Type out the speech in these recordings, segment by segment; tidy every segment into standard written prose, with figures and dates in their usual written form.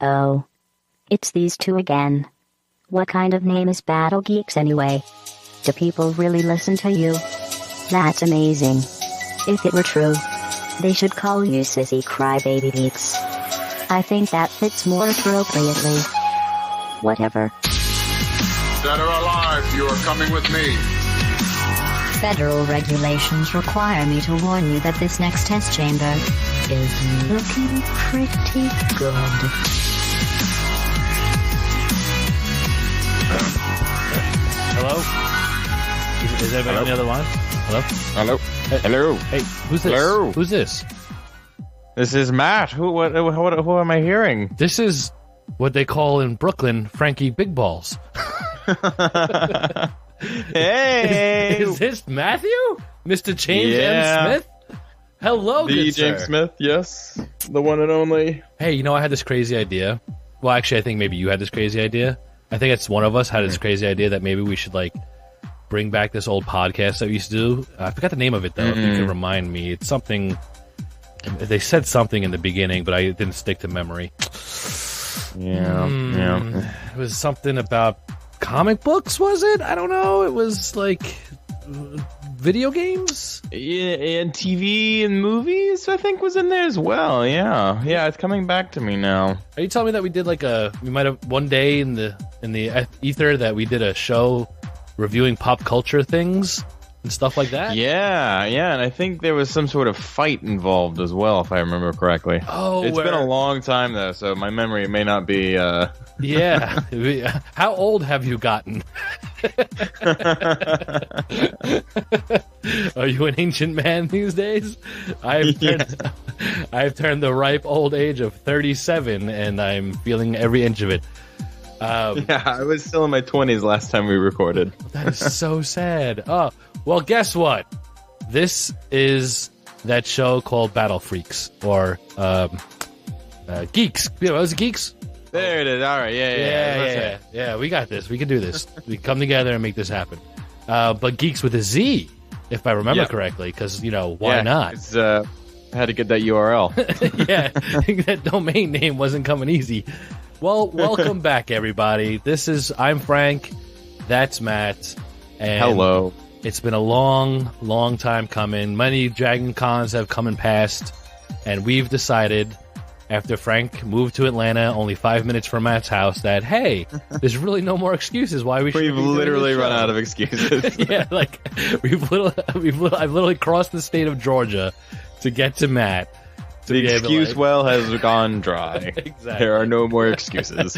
Oh. It's these two again. What kind of name is Battle Geekz anyway? Do people really listen to you? That's amazing. If it were true, they should call you Sissy Crybaby Geeks. I think that fits more appropriately. Whatever. Dead or alive, you are coming with me. Federal regulations require me to warn you that this next test chamber is looking pretty good. Hello? Is everybody on the other line? Hello? Hello. Hello. Hey, who's this? Hello. Who's this? This is Matt. Who am I hearing? This is what they call in Brooklyn Frankie Big Balls. Hey! Is this Matthew? Mr. James Yeah. M. Smith? Hello, The good James sir. Smith, yes. The one and only. Hey, you know, I had this crazy idea. Well, actually, I think maybe you had this crazy idea. I think it's one of us had this crazy idea that maybe we should, like, bring back this old podcast that we used to do. I forgot the name of it, though, if you can remind me. It's something... They said something in the beginning, but I didn't stick to memory. Yeah. It was something about comic books, was it? I don't know. It was, like, video games? Yeah, and TV and movies, I think, was in there as well. Yeah. Yeah, it's coming back to me now. Are you telling me that we did, like, we might have one day in the ether that we did a show reviewing pop culture things and stuff like that? Yeah, and I think there was some sort of fight involved as well, if I remember correctly. Oh, it's been a long time, though, so my memory may not be... Yeah. How old have you gotten? Are you an ancient man these days? I've turned the ripe old age of 37, and I'm feeling every inch of it. Yeah, I was still in my 20s last time we recorded. That is so sad. Oh, well, guess what? This is that show called Battle Freaks, or Geeks. Yeah, was it Geeks? There it is. All right. Yeah. We got this. We can do this. We can come together and make this happen. But Geeks with a Z, if I remember correctly, because, why not? It's, had to get that URL. Yeah, that domain name wasn't coming easy. Well, welcome back, everybody. I'm Frank. That's Matt. And Hello. It's been a long, long time coming. Many Dragon Cons have come and passed, and we've decided, after Frank moved to Atlanta, only 5 minutes from Matt's house, that, hey, there's really no more excuses why we should. We've literally run out of excuses. Yeah, like I've literally crossed the state of Georgia to get to Matt. The excuse well has gone dry. Exactly. There are no more excuses.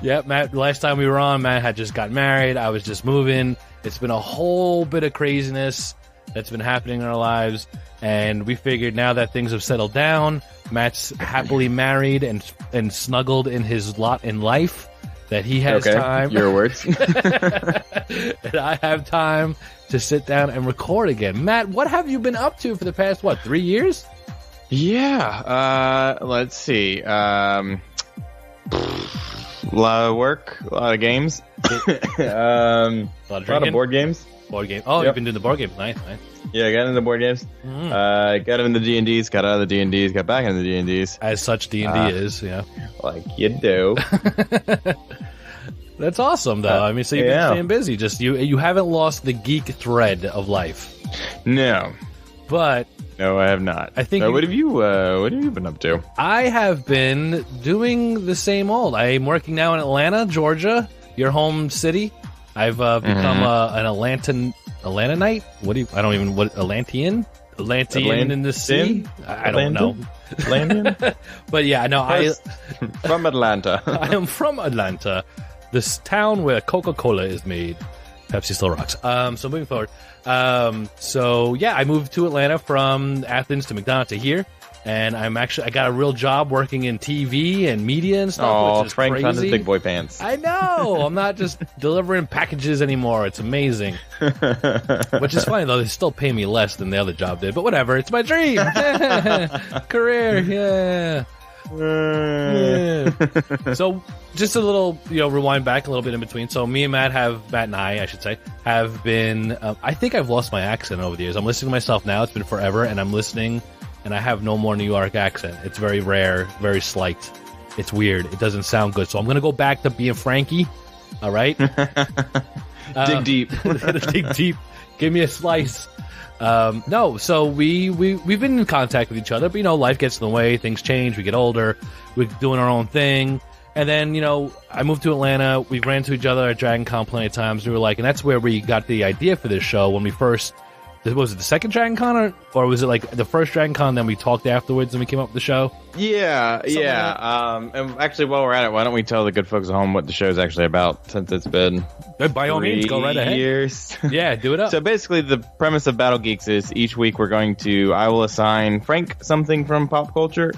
Yeah, Matt, last time we were on, Matt had just gotten married. I was just moving. It's been a whole bit of craziness that's been happening in our lives. And we figured now that things have settled down, Matt's happily married and snuggled in his lot in life, that he has time. Your words. And I have time to sit down and record again. Matt, what have you been up to for the past, 3 years? Yeah. Let's see. A lot of work, a lot of games. A lot of board games. Board game. Oh, You've been doing the board games. Nice. Yeah, I got into board games. Got into D&Ds, got out of the D&Ds, got back into the D&Ds. As such, D&D is, yeah. Like you do. That's awesome, though. I mean, so you've been staying busy. Just you haven't lost the geek thread of life. No. But no, I have not. I think. What have you been up to? I have been doing the same old. I'm working now in Atlanta, Georgia, your home city. I've become an Atlantanite. Atlantean? Atlantean in the sea? I don't know. Atlantean? But yeah, no, from Atlanta. I am from Atlanta, this town where Coca-Cola is made. Pepsi still rocks. So moving forward. I moved to Atlanta from Athens to McDonough to here. And I got a real job working in TV and media and stuff, which is Frank crazy. found his big boy pants. I know. I'm not just delivering packages anymore. It's amazing. Which is funny, though. They still pay me less than the other job did. But whatever. It's my dream. Career. Yeah. So just a little, rewind back a little bit in between. So me and Matt and I should say, have been, I think I've lost my accent over the years. I'm listening to myself now. It's been forever. And I'm listening and I have no more New York accent. It's very rare, very slight. It's weird. It doesn't sound good. So I'm gonna go back to being Frankie. All right. Dig deep. Dig deep. Give me a slice. No, so we've been in contact with each other, but life gets in the way. Things change. We get older. We're doing our own thing. And then, I moved to Atlanta. We ran into each other at Dragon Con plenty of times. We were like, and that's where we got the idea for this show when we first, was it the second Dragon Con or was it like the first Dragon Con, then we talked afterwards and we came up with the show? Yeah. And actually, while we're at it, why don't we tell the good folks at home what the show's actually about, since it's been by all means, go right ahead. Years. Yeah, do it up. So basically, the premise of Battle Geekz is each week I will assign Frank something from pop culture.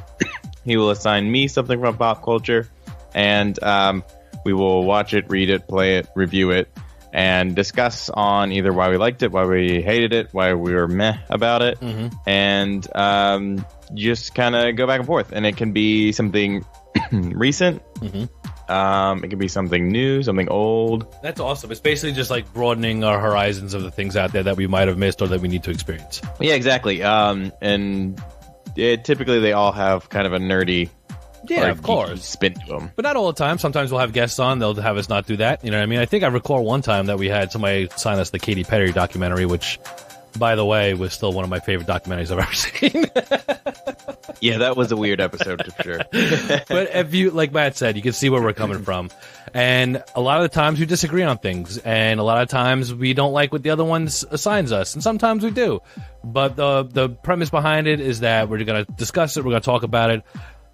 He will assign me something from pop culture. And we will watch it, read it, play it, review it, and discuss on either why we liked it, why we hated it, why we were meh about it, and just kind of go back and forth. And it can be something recent. It can be something new, something old. That's awesome. It's basically just like broadening our horizons of the things out there that we might have missed or that we need to experience. Yeah, exactly. And typically they all have kind of a nerdy... Yeah, of course. Spin to them. But not all the time. Sometimes we'll have guests on. They'll have us not do that. You know what I mean? I think I recall one time that we had somebody sign us the Katy Perry documentary, which, by the way, was still one of my favorite documentaries I've ever seen. Yeah, that was a weird episode for sure. But if you, like Matt said, you can see where we're coming from. And a lot of the times we disagree on things. And a lot of times we don't like what the other one assigns us. And sometimes we do. But the premise behind it is that we're going to discuss it. We're going to talk about it.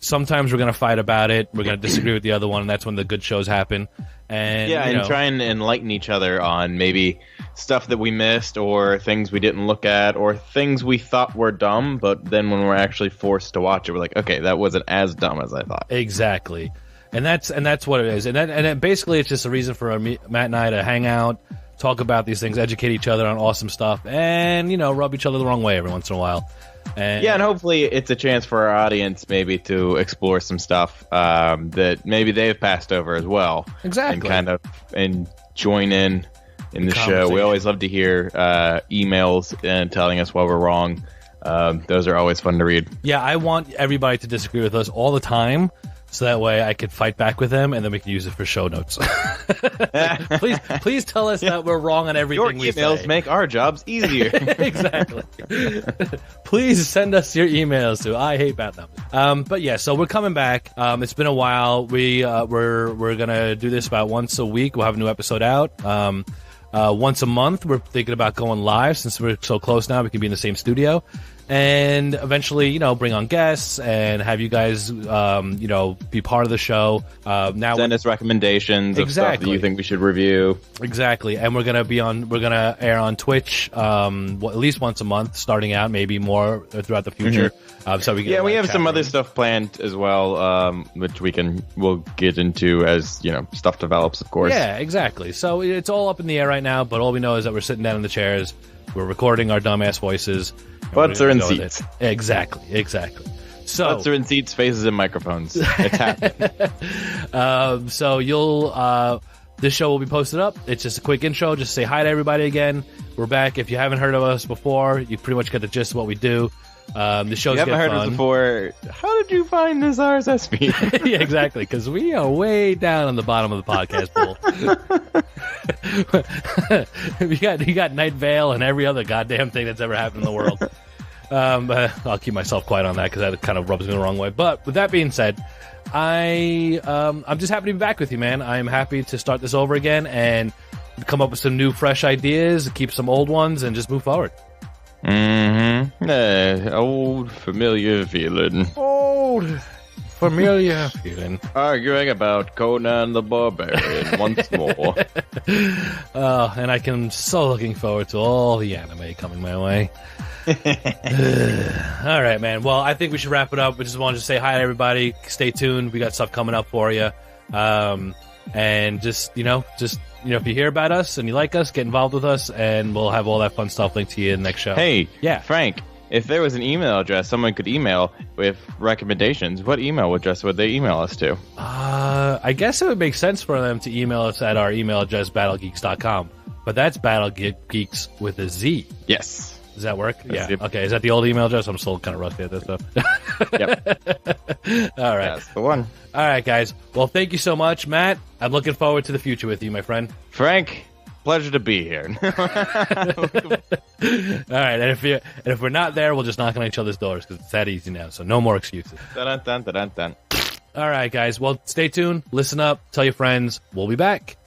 Sometimes we're going to fight about it. We're going to disagree with the other one, and that's when the good shows happen. And and try and enlighten each other on maybe stuff that we missed or things we didn't look at or things we thought were dumb, but then when we're actually forced to watch it, we're like, okay, that wasn't as dumb as I thought. Exactly. And that's what it is. And basically it's just a reason for Matt and I to hang out, talk about these things, educate each other on awesome stuff, and, rub each other the wrong way every once in a while. And hopefully it's a chance for our audience maybe to explore some stuff that maybe they've passed over as well. Exactly. And join in the show. We always love to hear emails and telling us why we're wrong. Those are always fun to read. Yeah, I want everybody to disagree with us all the time, so that way I could fight back with them, and then we can use it for show notes. Please tell us that we're wrong on everything we say. Your emails make our jobs easier. Exactly. Please send us your emails to IHateBadNumbers. But yeah, so we're coming back. It's been a while. We're gonna do this about once a week. We'll have a new episode out. Once a month. We're thinking about going live since we're so close now. We can be in the same studio. And eventually, bring on guests and have you guys, be part of the show. Now send us recommendations of stuff that you think we should review. Exactly. And we're going to air on Twitch, at least once a month, starting out, maybe more throughout the future. Mm-hmm. We have some other stuff planned as well, which we'll get into as, stuff develops, of course. Yeah, exactly. So it's all up in the air right now, but all we know is that we're sitting down in the chairs. We're recording our dumbass voices. Butts are in seats. Exactly. So butts are in seats, faces in microphones. It's happening. So you'll this show will be posted up. It's just a quick intro. Just say hi to everybody again. We're back. If you haven't heard of us before, you pretty much get the gist of what we do. The show's you haven't heard fun. of us before. How did you find this RSS feed? Yeah, exactly. Because we are way down on the bottom of the podcast pool. you got Night Vale and every other goddamn thing that's ever happened in the world. I'll keep myself quiet on that because that kind of rubs me the wrong way. But with that being said, I'm just happy to be back with you, man. I'm happy to start this over again and come up with some new, fresh ideas, keep some old ones, and just move forward. Old familiar feeling. Arguing about Conan the Barbarian once more. And I'm so looking forward to all the anime coming my way. All right, man. Well, I think we should wrap it up. We just wanted to say hi to everybody. Stay tuned. We got stuff coming up for you. And just if you hear about us and you like us, get involved with us, and we'll have all that fun stuff linked to you in the next show. Hey, yeah, Frank, if there was an email address someone could email with recommendations, what email address would they email us to? I guess it would make sense for them to email us at our email address, battlegeekz.com. But that's battlegeekz with a Z. Yes. Does that work? That's yeah. Okay. Is that the old email address? I'm still kind of rusty at this stuff. Yep. All right. That's the one. All right, guys. Well, thank you so much, Matt. I'm looking forward to the future with you, my friend. Frank, pleasure to be here. All right, and if we're not there, we'll just knock on each other's doors because it's that easy now. So no more excuses. Dun, dun, dun, dun, dun. All right, guys. Well, stay tuned. Listen up. Tell your friends. We'll be back.